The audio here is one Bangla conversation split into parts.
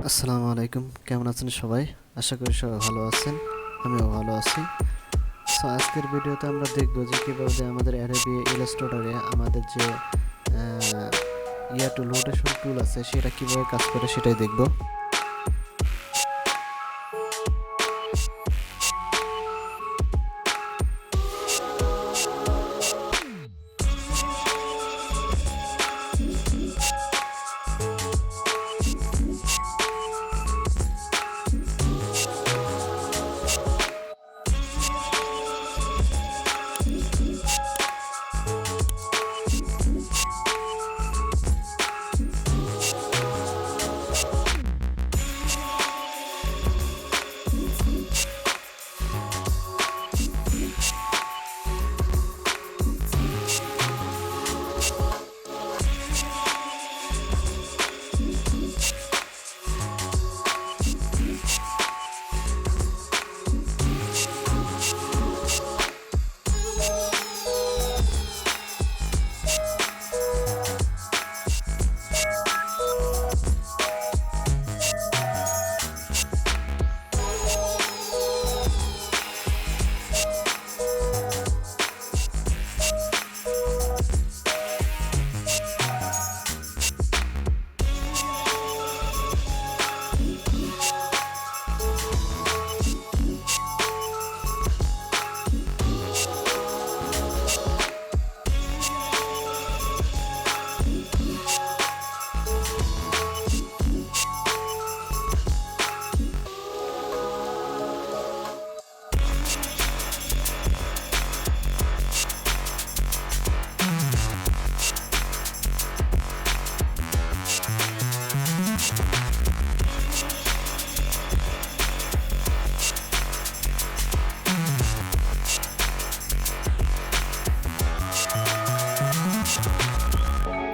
আসসালামু আলাইকুম, কেমন আছেন সবাই? আশা করি সবাই ভালো আছেন। আমিও ভালো আছি। সো আজকের ভিডিওতে আমরা দেখব যে কীভাবে আমাদের অ্যাডোবি ইলাস্ট্রেটরে আমাদের যে টুল রোটেশন টুল আছে সেটা কীভাবে কাজ করে সেটাই দেখব।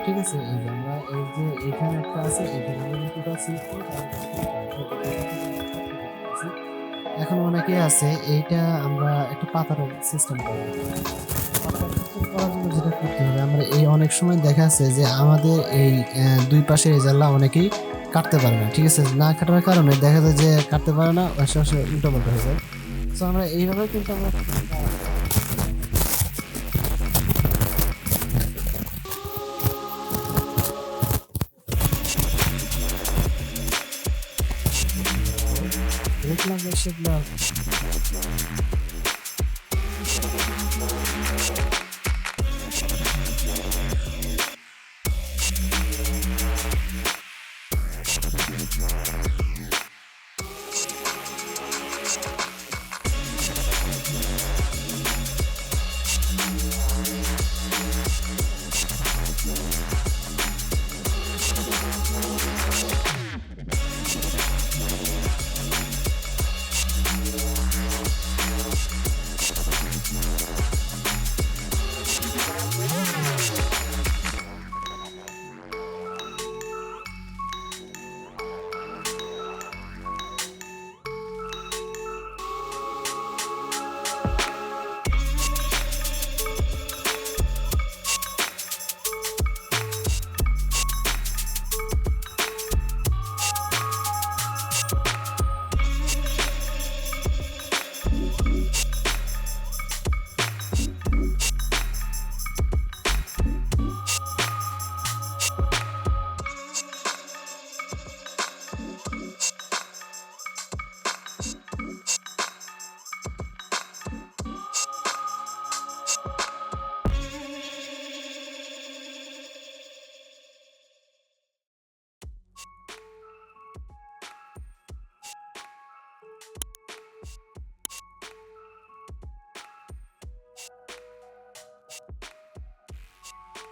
ঠিক আছে, এই যে আমরা এই যে এখানে একটা আছে, এখানে আমরা টোটাল সিলেক্ট করে এখন অনেকে আছে এইটা আমরা একটা পাতার সিস্টেম করব। পাতার সিস্টেম করার জন্য যেটা করতে হবে, আমরা এই অনেক সময় দেখা যাচ্ছে যে আমাদের এই দুই পাশে এই জানলা অনেকেই কাটতে পারে না। ঠিক আছে, না কাটার কারণে দেখা যায় যে কাটতে পারে না, আশেপাশে উল্টো পাল্টা হয়ে যায়। তো আমরা এইভাবে কিন্তু আমরা দেখলাম যে সেগুলো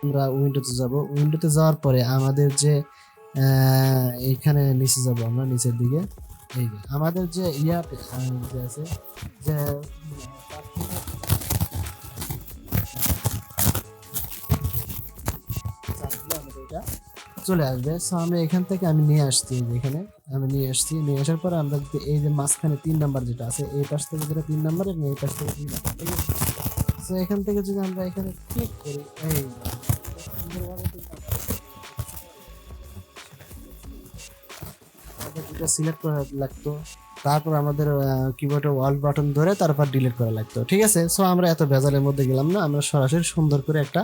আমরা উইন্ডোতে যাব। উইন্ডোতে যাওয়ার পরে আমাদের যে এইখানে নিচে যাব, আমরা নিচের দিকে। এই যে আমাদের যে যে আছে যে চলে আসবে। সো আমি এখান থেকে আমি নিয়ে আসছি, এখানে আমি নিয়ে আসছি। নিয়ে আসার পর আমরা এই যে মাঝখানে 3 নাম্বার যেটা আছে, এই পাশ থেকে যেটা 3 নাম্বার এবং এই পাশ থেকে 3 নাম্বার, ঠিক আছে। সো এখান থেকে যদি আমরা এখানে ক্লিক করি, এই সুন্দরভাবে কিন্তু আমরা তারপর এটা সিলেক্ট করা লাগতো, তারপর আমাদের কিবোর্ডের অল্ট বাটন ধরে তারপর ডিলিট করা লাগতো। ঠিক আছে, সো আমরা এত ভেজালের মধ্যে গেলাম না, আমরা সরাসরি সুন্দর করে একটা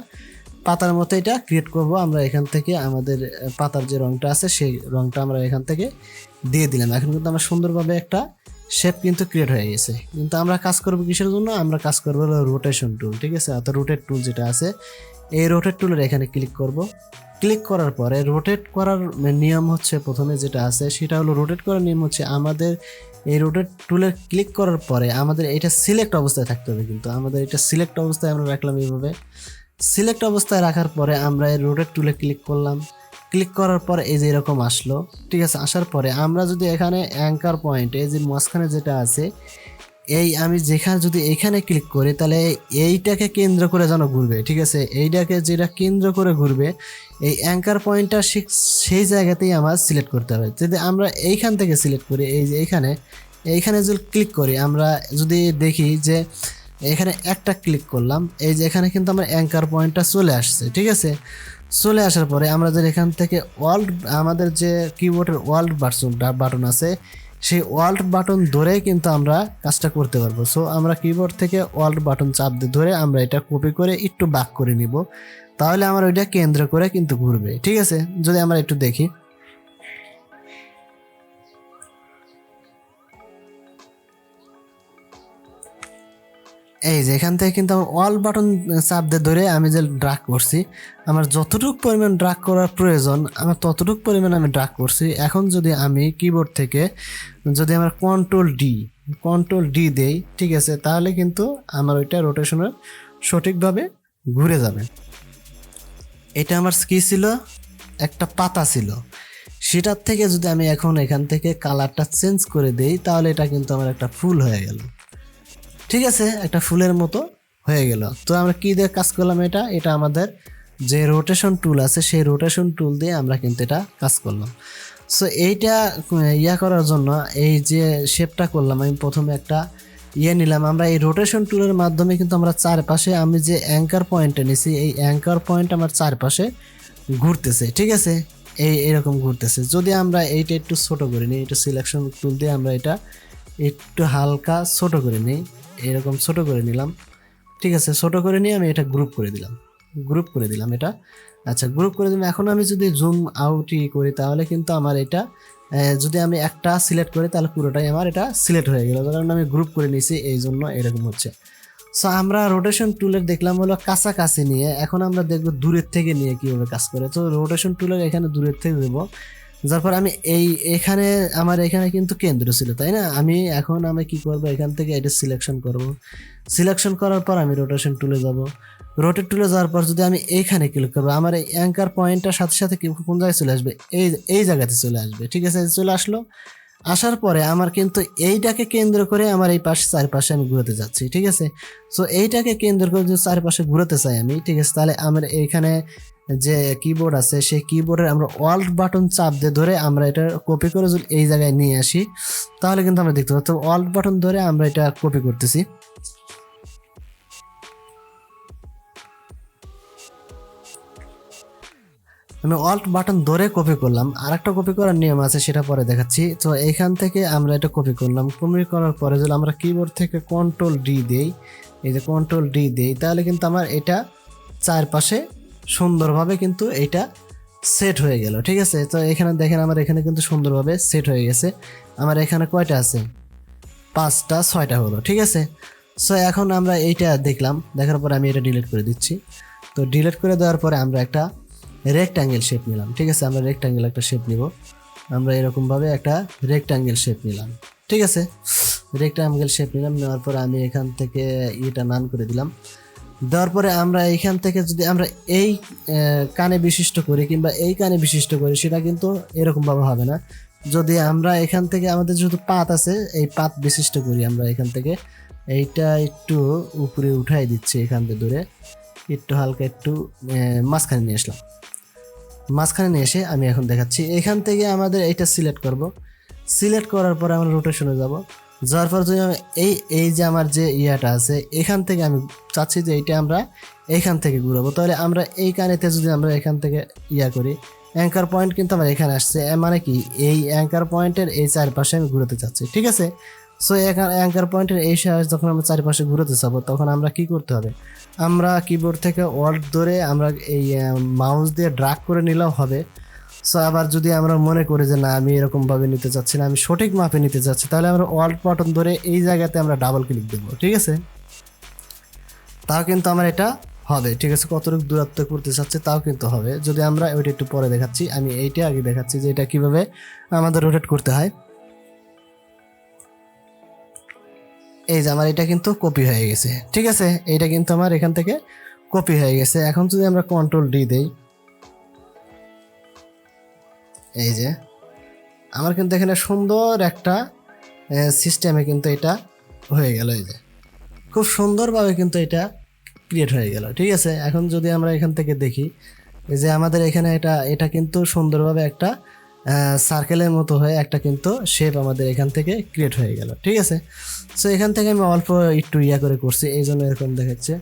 পাতার মতো এটা ক্রিয়েট করব। আমরা এখান থেকে আমাদের পাতার যে রংটা আছে সেই রংটা আমরা এখান থেকে দিয়ে দিলাম। এখন কিন্তু আমরা সুন্দরভাবে একটা শেপ কিন্তু ক্রিয়েট হয়ে গেছে। কিন্তু আমরা কাজ করব কিসের জন্য, আমরা কাজ করব হলো রোটেশন টুল। ঠিক আছে, অর্থাৎ রোটেট টুল যেটা আছে, এই রোটেট টুলের এখানে ক্লিক করব। ক্লিক করার পরে রোটেট করার নিয়ম হচ্ছে, প্রথমে যেটা আছে সেটা হলো রোটেট করার নিয়ম হচ্ছে আমাদের এই রোটেট টুলে ক্লিক করার পরে আমাদের এটা সিলেক্ট অবস্থায় থাকতে হবে। কিন্তু আমাদের এটা সিলেক্ট অবস্থায় আমরা রাখলাম এইভাবে। সিলেক্ট অবস্থায় রাখার পরে আমরা এই রোটেট টুলে ক্লিক করলাম। ক্লিক করার পর এই যে এরকম আসলো। ঠিক আছে, আসার পরে আমরা যদি এখানে অ্যাঙ্কার পয়েন্ট, এই যে মাঝখানে যেটা আছে, এই আমি যেখানে যদি এখানে ক্লিক করি তাহলে এইটাকে কেন্দ্র করে যেন ঘুরবে। ঠিক আছে, এইটাকে যেটা কেন্দ্র করে ঘুরবে, এই অ্যাঙ্কার পয়েন্টটা সেই জায়গাতেই আমার সিলেক্ট করতে হবে। যদি আমরা এইখান থেকে সিলেক্ট করি, এই যে এইখানে যদি ক্লিক করি, আমরা যদি দেখি যে এখানে একটা ক্লিক করলাম, এই যে এখানে কিন্তু আমার অ্যাঙ্কার পয়েন্টটা চলে আসছে। ঠিক আছে, চলে আসার পরে আমরা যদি এখান থেকে আমাদের যে কিবোর্ডের বাটন আছে, সেই অল্ট বাটন ধরে কিন্তু আমরা কাজটা করতে পারবো। সো আমরা কিবোর্ড থেকে অল্ট বাটন চাপ দিয়ে ধরে আমরা এটা কপি করে একটু বাক করে নিব, তাহলে আমার ওইটা কেন্দ্র করে কিন্তু ঘুরবে। ঠিক আছে, যদি আমরা একটু দেখি, এই যে এখান থেকে কিন্তু আমার অল বাটন চাপ দিয়ে ধরে আমি যে ড্রাগ করছি, আমার যতটুকু পরিমাণ ড্রাগ করার প্রয়োজন আমার ততটুকু পরিমাণ আমি ড্রাগ করছি। এখন যদি আমি কিবোর্ড থেকে যদি আমার কন্ট্রোল ডি দেই, ঠিক আছে, তাহলে কিন্তু আমার ওইটা রোটেশনের সঠিকভাবে ঘুরে যাবে। এটা আমার কি ছিল, একটা পাতা ছিল, সেটার থেকে যদি আমি এখন এখান থেকে কালারটা চেঞ্জ করে দেই, তাহলে এটা কিন্তু আমার একটা ফুল হয়ে গেল। ঠিক আছে, একটা ফুলের মতো হয়ে গেল। তো আমরা কি দিয়ে কাজ করলাম, এটা আমাদের যে রোটেশন টুল আছে সেই রোটেশন টুল দিয়ে আমরা কিন্তু এটা কাজ করলাম। সো এইটা করার জন্য এই যে শেপটা করলাম, আমি প্রথমে একটা নিলাম। আমরা এই রোটেশন টুলের মাধ্যমে কিন্তু আমরা চারপাশে, আমি যে অ্যাঙ্কার পয়েন্টটা নিছি, এই অ্যাঙ্কার পয়েন্ট আমার চারপাশে ঘুরতেছে। ঠিক আছে, এরকম ঘুরতেছে। যদি আমরা এইটা একটু ছোট করে নিই, এটা সিলেকশন টুল দিয়ে আমরা এটা একটু হালকা ছোট করে নিই, এরকম ছোট করে নিলাম। ঠিক আছে, ছোট করে নিয়ে আমি এটা গ্রুপ করে দিলাম এটা। আচ্ছা, গ্রুপ করে দিলাম। এখন আমি যদি জুম আউট করি তাহলে কিন্তু আমার এটা যদি আমি একটা সিলেক্ট করি তাহলে পুরোটাই আমার এটা সিলেক্ট হয়ে গেল, কারণ আমি গ্রুপ করে নিয়েছি, এই জন্য এরকম হচ্ছে। সো আমরা রোটেশন টুলের দেখলাম হলো কাছাকাছি নিয়ে, এখন আমরা দেখব দূরের থেকে নিয়ে কীভাবে কাজ করে। তো রোটেশন টুলের এখানে দূরের থেকে দেবো, যারপর আমি এখানে আমার এখানে কিন্তু কেন্দ্র ছিল, তাই না? আমি কি করব, এখান থেকে এটা সিলেকশন করব। সিলেকশন করার পর আমি রোটেশন টুলে যাব। রোটেট টুলে যাওয়ার পর যদি আমি এইখানে ক্লিক করবো, আমার এই অ্যাঙ্কার পয়েন্টটার সাথে সাথে কোন জায়গায় চলে আসবে, এই জায়গাতে চলে আসবে। ঠিক আছে, চলে আসলো। আসার পরে আমার কিন্তু এইটাকে কেন্দ্র করে আমার এই পাশে চারপাশে আমি ঘুরতে যাচ্ছি। ঠিক আছে, সো এইটাকে কেন্দ্র করে যদি চারপাশে ঘুরতে চাই আমি, ঠিক আছে, তাহলে আমার এইখানে যে কিবোর্ড আছে সেই কিবোর্ডের আমরা অল্ট বাটন চাপ দিয়ে ধরে আমরা এটা কপি করে যদি এই জায়গায় নিয়ে আসি, তাহলে কিন্তু আমরা দেখতে পাচ্ছি অল্ট বাটন ধরে আমরা এটা কপি করতেছি। আমি অল্ট বাটন ধরে কপি করলাম। আর একটা কপি করার নিয়ম আছে, সেটা পরে দেখাচ্ছি। তো এইখান থেকে আমরা এটা কপি করলাম। কপি করার পরে যদি আমরা কিবোর্ড থেকে কন্ট্রোল ডি দেই, এই যে কন্ট্রোল ডি দেই, তাহলে কিন্তু আমার এটা চারপাশে সুন্দরভাবে কিন্তু এটা সেট হয়ে গেল। ঠিক আছে, তো এখানে দেখেন আমার এখানে কিন্তু সুন্দরভাবে সেট হয়ে গেছে। আমার এখানে কয়টা আছে, 5টা 6টা হলো। ঠিক আছে, সো এখন আমরা এইটা দেখলাম, দেখার পরে আমি এটা ডিলিট করে দিচ্ছি। তো ডিলিট করে দেওয়ার পরে আমরা একটা রেক্ট্যাঙ্গেল শেপ নিলাম। ঠিক আছে, আমরা রেক্ট্যাঙ্গেল একটা শেপ নিব। আমরা এরকমভাবে একটা রেক্ট্যাঙ্গেল শেপ নিলাম। ঠিক আছে, রেক্ট্যাঙ্গেল শেপ নিলাম, নেওয়ার পরে আমি এখান থেকে এটা নান করে দিলাম। দেওয়ার পরে আমরা এইখান থেকে যদি আমরা এই কানে বিশিষ্ট করি কিংবা এই কানে বিশিষ্ট করি, সেটা কিন্তু এরকমভাবে হবে না। যদি আমরা এখান থেকে আমাদের যেহেতু পাত আছে, এই পাত বিশিষ্ট করি, আমরা এখান থেকে এইটা একটু উপরে উঠাই দিচ্ছি, এখান থেকে ধরে একটু হালকা একটু মাঝখানে নিয়ে আসলাম। মাঝখানে নিয়ে এসে আমি এখন দেখাচ্ছি, এখান থেকে আমাদের এইটা সিলেক্ট করব। সিলেক্ট করার পরে আমরা রোটেশনে যাব। যাওয়ার পর যদি এই যে আমার যে ইয়াটা আছে, এখান থেকে আমি চাচ্ছি যে এইটা আমরা এইখান থেকে ঘুরাবো, তাহলে আমরা এই কানেতে যদি আমরা এখান থেকে করি, অ্যাঙ্কার পয়েন্ট কিন্তু আমার এখানে আসছে, মানে কি এই অ্যাঙ্কার পয়েন্টের এই চারপাশে আমি ঘুরাতে চাচ্ছি, ঠিক আছে। সো অ্যাঙ্কার পয়েন্টের এই সাইজ যখন আমরা চারপাশে ঘুরাতে চাবো তখন আমরা কি করতে হবে, আমরা কিবোর্ড থেকে অল্ট ধরে আমরা এই মাউস দিয়ে ড্রাগ করে নিলেও হবে। সো আবার যদি আমরা মনে করি যে না আমি এরকমভাবে নিতে চাচ্ছি না, আমি সঠিক মাপে নিতে চাচ্ছি, তাহলে আমরা অল্ট বাটন ধরে এই জায়গাতে আমরা ডাবল ক্লিক দেবো, ঠিক আছে। তাও কিন্তু আমার এটা হবে, ঠিক আছে। কতটুকু দূরত্ব করতে চাচ্ছে তাও কিন্তু হবে। যদি আমরা ওইটা একটু পরে দেখাচ্ছি, আমি এইটা আগে দেখাচ্ছি যে এটা কিভাবে আমাদের রোটেট করতে হয়। এই যে আমার এটা কিন্তু কপি হয়ে গেছে, ঠিক আছে। এইটা কিন্তু আমার এখান থেকে কপি হয়ে গেছে। এখন যদি আমরা কন্ট্রোল ডি দেই, এই যে আমার কিন্তু এখানে সুন্দর একটা সিস্টেমে কিন্তু এটা হয়ে গেল। এই যে খুব সুন্দরভাবে কিন্তু এটা ক্রিয়েট হয়ে গেল, ঠিক আছে। এখন যদি আমরা এখান থেকে দেখি, এই যে আমাদের এখানে এটা কিন্তু সুন্দরভাবে একটা সার্কেলের মতো হয়ে একটা কিন্তু শেপ আমাদের এখান থেকে ক্রিয়েট হয়ে গেল, ঠিক আছে। সো এখান থেকে আমি অল্প একটু করে করছি, এই জন্য এরকম দেখাচ্ছে।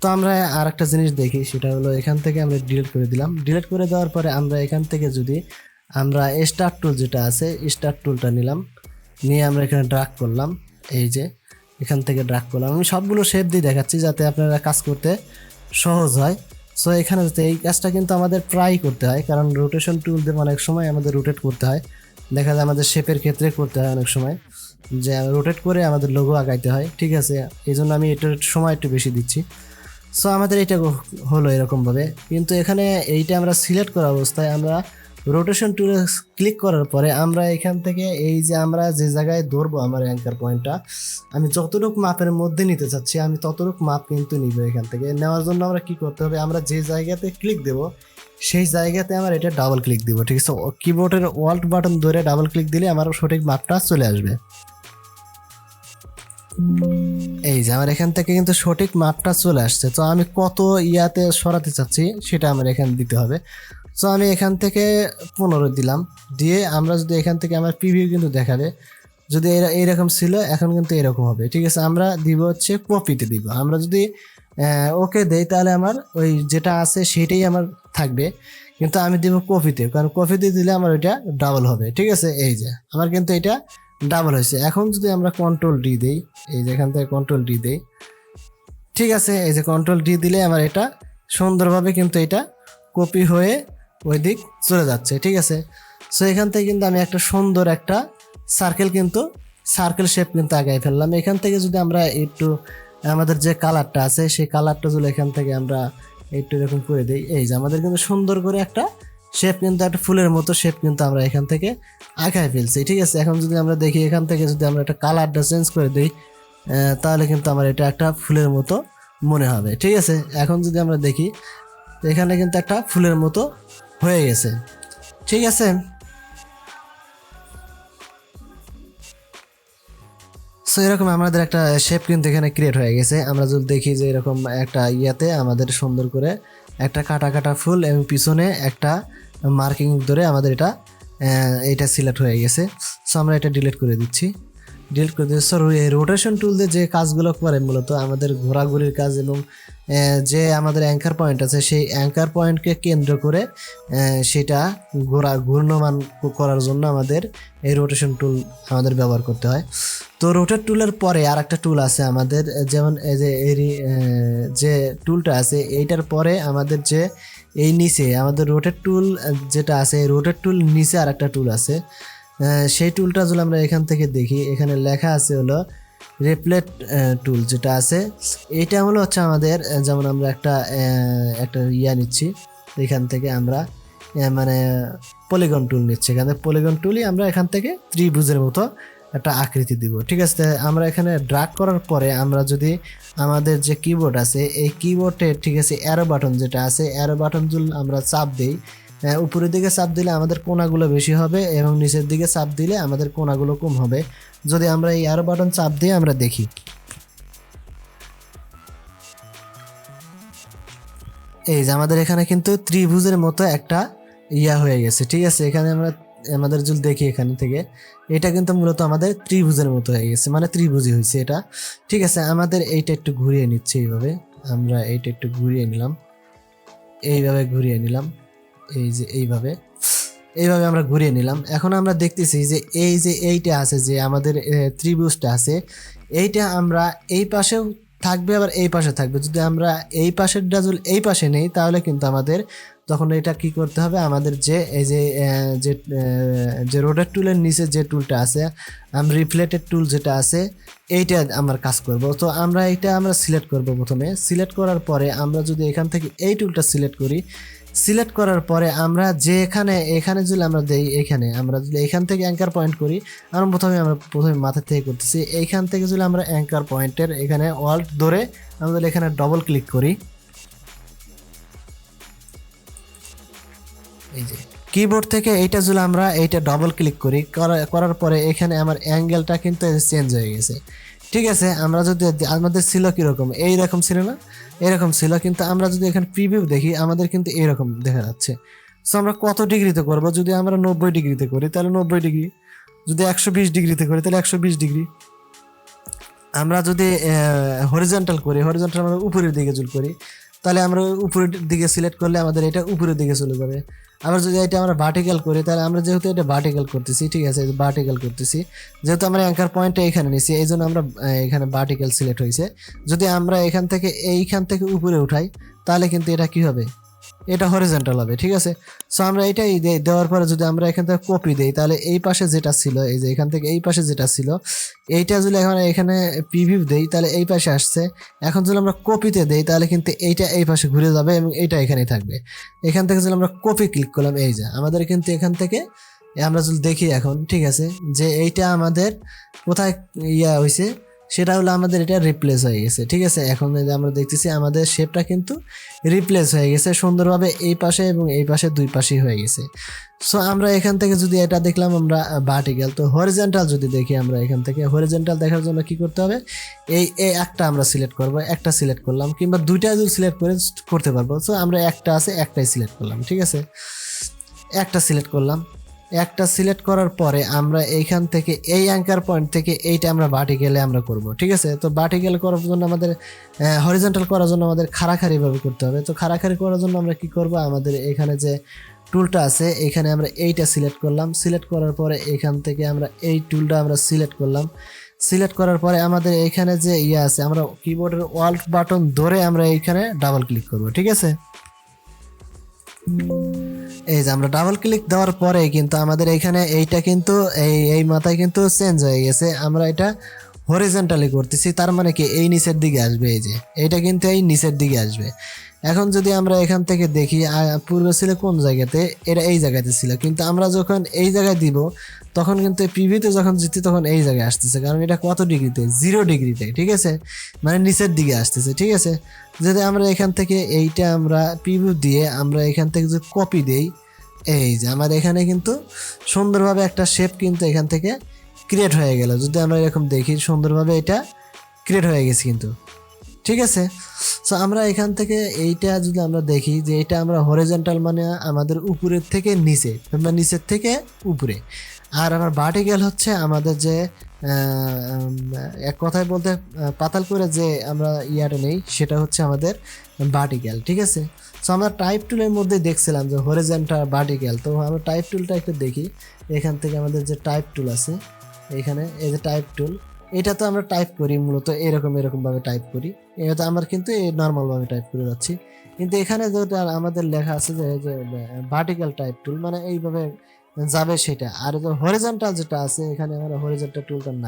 তো আমরা আর একটা জিনিস দেখি, সেটা হলো এখান থেকে আমরা ডিলিট করে দিলাম। ডিলিট করে দেওয়ার পরে আমরা এখান থেকে যদি আমরা স্টার টুল যেটা আছে, স্টার টুলটা নিলাম, নিয়ে আমরা এখানে ড্রাগ করলাম। এই যে এখান থেকে ড্রাগ করলাম, আমি সবগুলো শেপ দিয়ে দেখাচ্ছি যাতে আপনারা কাজ করতে সহজ হয়। সো এখানে এই কাজটা কিন্তু আমাদের প্রায় করতে হয়, কারণ রোটেশন টুল দিয়ে অনেক সময় আমাদের রোটেট করতে হয়। দেখা যায় আমাদের শেপের ক্ষেত্রে করতে হয় অনেক সময়, যে রোটেট করে আমাদের লোগো আগাইতে হয়, ঠিক আছে। এই জন্য আমি এটার সময় একটু বেশি দিচ্ছি। সো আমাদের এটা হলো এরকমভাবে। কিন্তু এখানে এইটা আমরা সিলেক্ট করা অবস্থায় আমরা রোটেশন টুলে ক্লিক করার পরে আমরা এখান থেকে এই যে আমরা যে জায়গায় ধরবো আমার অ্যাঙ্কার পয়েন্টটা, আমি যতটুকু মাপের মধ্যে নিতে চাচ্ছি আমি ততটুকু মাপ কিন্তু নিব। এখান থেকে নেওয়ার জন্য আমরা কি করতে হবে, আমরা যে জায়গাতে ক্লিক দেব সেই জায়গাতে আমার এটা ডাবল ক্লিক দিব, ঠিক আছে। কিবোর্ডের অল্ট বাটন ধরে ডাবল ক্লিক দিলে আমার সঠিক মাপটা চলে আসবে। এই যে আমার এখান থেকে কিন্তু সঠিক মাপটা চলে আসছে। তো আমি কত ইয়াতে সরাতে চাচ্ছি সেটা আমার এখানে দিতে হবে। সো আমি এখান থেকে 15 দিলাম, দিয়ে আমরা যদি এখান থেকে আমার প্রিভিউ কিন্তু দেখাবে, যদি এইরকম ছিল এখন কিন্তু এরকম হবে, ঠিক আছে। আমরা দিব হচ্ছে কপিতে দিব। আমরা যদি ওকে দেই তাহলে আমার ওই যেটা আছে সেটাই আমার থাকবে, কিন্তু আমি দিব কপিতে, কারণ কপিতে দিলে আমার ওইটা ডাবল হবে, ঠিক আছে। এই যে আমার কিন্তু এটা ডাবল হয়েছে। এখন যদি আমরা কন্ট্রোল ডি দেই, এই যে এখান থেকে কন্ট্রোল ডি দেই, ঠিক আছে। এই যে কন্ট্রোল ডি দিলে আমার এটা সুন্দরভাবে কিন্তু এটা কপি হয়ে ওই দিক চলে যাচ্ছে, ঠিক আছে। সো এখান থেকে কিন্তু আমি একটা সুন্দর একটা সার্কেল শেপ কিন্তু আগাই ফেললাম। এখান থেকে যদি আমরা একটু আমাদের যে কালারটা আছে সেই কালারটা যদি এখান থেকে আমরা একটু এরকম করে দিই, এই যে আমাদের কিন্তু সুন্দর করে একটা শেপ কিন্তু একটা ফুলের মতো শেপ কিন্তু আমরা এখান থেকে আঁকায় ফেলছি, ঠিক আছে। এখন যদি আমরা দেখি এখান থেকে যদি আমরা একটা কালারটা চেঞ্জ করে দিই, তাহলে কিন্তু আমার এটা একটা ফুলের মতো মনে হবে, ঠিক আছে। এখন যদি আমরা দেখি এখানে কিন্তু একটা ফুলের মতো হয়ে গেছে, ঠিক আছে। সো এরকম আমাদের একটা শেপ কিন্তু এখানে ক্রিয়েট হয়ে গেছে। আমরা যদি দেখি যে এরকম একটা ইয়াতে আমাদের সুন্দর করে একটা কাটা কাটা ফুল এবং পিছনে একটা মার্কিং ধরে আমাদের এটা সিলেক্ট হয়ে গেছে। সো আমরা এটা ডিলিট করে দিচ্ছি। রোটেশন টুল দিয়ে যে কাজগুলো করে মূলত আমাদের ঘোরাঘুরির কাজ, এবং যে আমাদের অ্যাঙ্কার পয়েন্ট আছে সেই অ্যাঙ্কার পয়েন্টকে কেন্দ্র করে সেটা ঘূর্ণমান করার জন্য আমাদের এই রোটেশন টুল আমাদের ব্যবহার করতে হয়। তো রোটেট টুলের পরে আর একটা টুল আছে আমাদের, যেমন এই যে যে টুলটা আছে এইটার পরে আমাদের যে এই নিচে আমাদের রোটেট টুল যেটা আছে, রোটেট টুল নিচে আর একটা টুল আছে। সেই টুলটা যদি আমরা এখান থেকে দেখি, এখানে লেখা আছে হলো রিপ্লেট টুল যেটা আছে, এইটা হচ্ছে আমাদের, যেমন আমরা একটা নিচ্ছি এখান থেকে আমরা মানে পলিগন টুল নিচ্ছি। এখানে পলিগন টুলই আমরা এখান থেকে ত্রিভুজের মতো একটা আকৃতি দিব, ঠিক আছে। আমরা এখানে ড্রাগ করার পরে আমরা যদি আমাদের যে কিবোর্ড আছে এই কিবোর্ডে, ঠিক আছে, অ্যারো বাটন যেটা আছে অ্যারো বাটন যদি আমরা চাপ দিই, উপরের দিকে চাপ দিলে আমাদের কোণাগুলো বেশি হবে এবং নিচের দিকে চাপ দিলে আমাদের কোণাগুলো কম হবে। যদি আমরা এই অ্যারো বাটন চাপ দিয়ে আমরা দেখি, এই যে আমাদের এখানে কিন্তু ত্রিভুজের মতো একটা হয়ে গেছে, ঠিক আছে। এখানে আমরা আমাদের যদি দেখি এখান থেকে এটা কিন্তু মূলত আমাদের ত্রিভুজের মতো হয়ে গেছে, মানে ত্রিভুজই হয়েছে এটা, ঠিক আছে। আমাদের এইটা একটু ঘুরিয়ে নিচ্ছে এইভাবে, আমরা এইটা একটু ঘুরিয়ে নিলাম, এইভাবে ঘুরিয়ে নিলাম, এই যে এইভাবে। এইভাবে আমরা ঘুরিয়ে নিলাম। এখন আমরা দেখতেছি যে এই যে এইটা আছে, যে আমাদের ত্রিভুজটা আছে, এইটা আমরা এই পাশেও থাকবে আবার এই পাশে থাকবে। যদি আমরা এই পাশের ডাজল এই পাশে নেই তাহলে কিন্তু আমাদের তখন এটা কি করতে হবে, আমাদের যে এই যে যে রোডার টুলের নিচে যে টুলটা আছে, রিফ্লেক্টেড টুল যেটা আছে, এইটা আমরা কাজ করব। তো আমরা আমরা সিলেক্ট করব। প্রথমে সিলেক্ট করার পরে আমরা যদি এখান থেকে এই টুলটা সিলেক্ট করি, সিলেক্ট করার পরে আমরা যে এখানে যদি আমরা দেই, এখানে আমরা যদি এখান থেকে অ্যাঙ্কার পয়েন্ট করি, আমরা প্রথমে মাথা থেকে করতেছি, এইখান থেকে যদি আমরা অ্যাঙ্কার পয়েন্টের এখানে অল্ট ধরে আমরা এখানে ডবল ক্লিক করি, এই যে কিবোর্ড থেকে এইটা যদি আমরা এইটা ডবল ক্লিক করি, করার পরে এখানে আমার অ্যাঙ্গেলটা কিন্তু চেঞ্জ হয়ে গেছে। ঠিক আছে, আমরা যদি আমাদের ছিল কীরকম, এইরকম ছিল না, এরকম ছিল, কিন্তু আমরা যদি এখানে প্রিভিউ দেখি আমাদের কিন্তু এইরকম দেখা যাচ্ছে। সো আমরা কত ডিগ্রিতে করব, যদি আমরা 90 ডিগ্রিতে করি তাহলে 90 ডিগ্রি, যদি 120 ডিগ্রিতে করি তাহলে 120 ডিগ্রি, আমরা যদি হরিজন্টাল করি, হরিজন্টাল আমরা উপরের দিকে জুল করি, তাহলে আমরা উপরের দিকে সিলেক্ট করলে আমাদের এটা উপরের দিকে চলে যাবে। আবার যদি এটা আমরা ভার্টিক্যাল করি, তাহলে আমরা যেহেতু এটা ভার্টিক্যাল করতেছি, ঠিক আছে, ভার্টিক্যাল করতেছি, যেহেতু আমরা অ্যাঙ্কার পয়েন্টটা এখানে নিছি, এই জন্য আমরা এখানে ভার্টিক্যাল সিলেক্ট হয়েছে। যদি আমরা এইখান থেকে উপরে উঠাই তাহলে কিন্তু এটা কি হবে, এটা হরিজন্টাল হবে। ঠিক আছে, সো আমরা এটাই দেওয়ার পরে যদি আমরা এখান থেকে কপি দেই, তাহলে এই পাশে যেটা ছিল, এই যে এখান থেকে এই পাশে যেটা ছিল, এইটা যদি এখানে প্রিভিউ দেই তাহলে এই পাশে আসছে। এখন যদি আমরা কপিতে দেই তাহলে কিন্তু এইটা এই পাশে ঘুরে যাবে এবং এইটা এখানেই থাকবে। এখান থেকে যদি আমরা কপি ক্লিক করলাম, এই যে আমাদের কিন্তু এখান থেকে আমরা যদি দেখি এখন, ঠিক আছে, যে এইটা আমাদের কোথায় হয়েছে, সেটা হলো আমাদের এটা রিপ্লেস হয়ে গেছে। ঠিক আছে, এখন আমরা দেখতেছি আমাদের শেপটা কিন্তু রিপ্লেস হয়ে গেছে সুন্দরভাবে, এই পাশে এবং এই পাশে দুই পাশেই হয়ে গেছে। সো আমরা এখান থেকে যদি এটা দেখলাম আমরা ভার্টিক্যাল, তো হরিজন্টাল যদি দেখি, আমরা এখান থেকে হরিজন্টাল দেখার জন্য কি করতে হবে, এই একটা আমরা সিলেক্ট করব, একটা সিলেক্ট করলাম, কিংবা দুইটা যদি সিলেক্ট করতে পারবো। সো আমরা একটা আছে একটাই সিলেক্ট করলাম। ঠিক আছে, একটা সিলেক্ট করলাম, একটা সিলেক্ট করার পরে আমরা এইখান থেকে এই অ্যাঙ্কার পয়েন্ট থেকে এইটা আমরা ভার্টিক্যালে আমরা করব। ঠিক আছে, তো ভার্টিক্যাল করার জন্য আমাদের হরিজন্টাল করার জন্য আমাদের খাড়াখাড়িভাবে করতে হবে। তো খাড়াখাড়ি করার জন্য আমরা কি করব, আমাদের এখানে যে টুলটা আছে এখানে আমরা এইটা সিলেক্ট করলাম, সিলেক্ট করার পরে এখান থেকে আমরা এই টুলটা আমরা সিলেক্ট করলাম, সিলেক্ট করার পরে আমাদের এখানে যে আছে, আমরা কিবোর্ডের অল্ট বাটন ধরে আমরা এইখানে ডাবল ক্লিক করব। ঠিক আছে, এই যে আমরা ডাবল ক্লিক দেওয়ার পরে কিন্তু আমাদের এখানে এইটা কিন্তু এই মাথায় কিন্তু চেঞ্জ হয়ে গেছে। আমরা এটা হরিজন্টালি করতেছি, তার মানে কি এই নিচের দিকে আসবে, এই যে এইটা কিন্তু এই নিচের দিকে আসবে। এখন যদি আমরা এখান থেকে দেখি, পূর্বে ছিল কোন জায়গাতে, এটা এই জায়গাতে ছিল, কিন্তু আমরা যখন এই জায়গায় দিব তখন কিন্তু প্রিভিউতে যখন জিতি তখন এই জায়গায় আসতেছে, কারণ এটা কত ডিগ্রিতে, 0 ডিগ্রিতে। ঠিক আছে, মানে নিচের দিকে আসতেছে। ঠিক আছে, যদি আমরা এখান থেকে এইটা আমরা প্রিভিউ দিয়ে আমরা এখান থেকে যদি কপি দেই, এই যে আমার এখানে কিন্তু সুন্দরভাবে একটা শেপ কিন্তু এখান থেকে ক্রিয়েট হয়ে গেল। যদি আমরা এরকম দেখি সুন্দরভাবে এটা ক্রিয়েট হয়ে গেছে কিন্তু। ঠিক আছে, সো আমরা এখান থেকে এইটা যদি আমরা দেখি যে এটা আমরা হরিজন্টাল মানে আমাদের উপরের থেকে নিচে, বা নিচের থেকে উপরে, আর আমার ভার্টিক্যাল হচ্ছে আমাদের যে এক কথায় বলতে পাতাল করে যে আমরা ইয়াটা নেই, সেটা হচ্ছে আমাদের ভার্টিক্যাল। ঠিক আছে, সো আমরা টাইপ টুলের মধ্যে দেখছিলাম যে হরিজন্টাল ভার্টিক্যাল। তো আমরা টাইপ টুলটা একটু দেখি, এখান থেকে আমাদের যে টাইপ টুল আছে এখানে, এই যে টাইপ টুল, এটা তো আমরা টাইপ করি মূলত এরকমভাবে টাইপ করি, এটা তো আমরা কিন্তু এই নর্মালভাবে টাইপ করে যাচ্ছি। কিন্তু এখানে যেটা আমাদের লেখা আছে যে ভার্টিক্যাল টাইপ টুল, মানে এইভাবে যাবে সেটা। আর হরিজন্টাল যেটা আছে এখানে, আমরা হরিজন্টাল টুলটা নাই।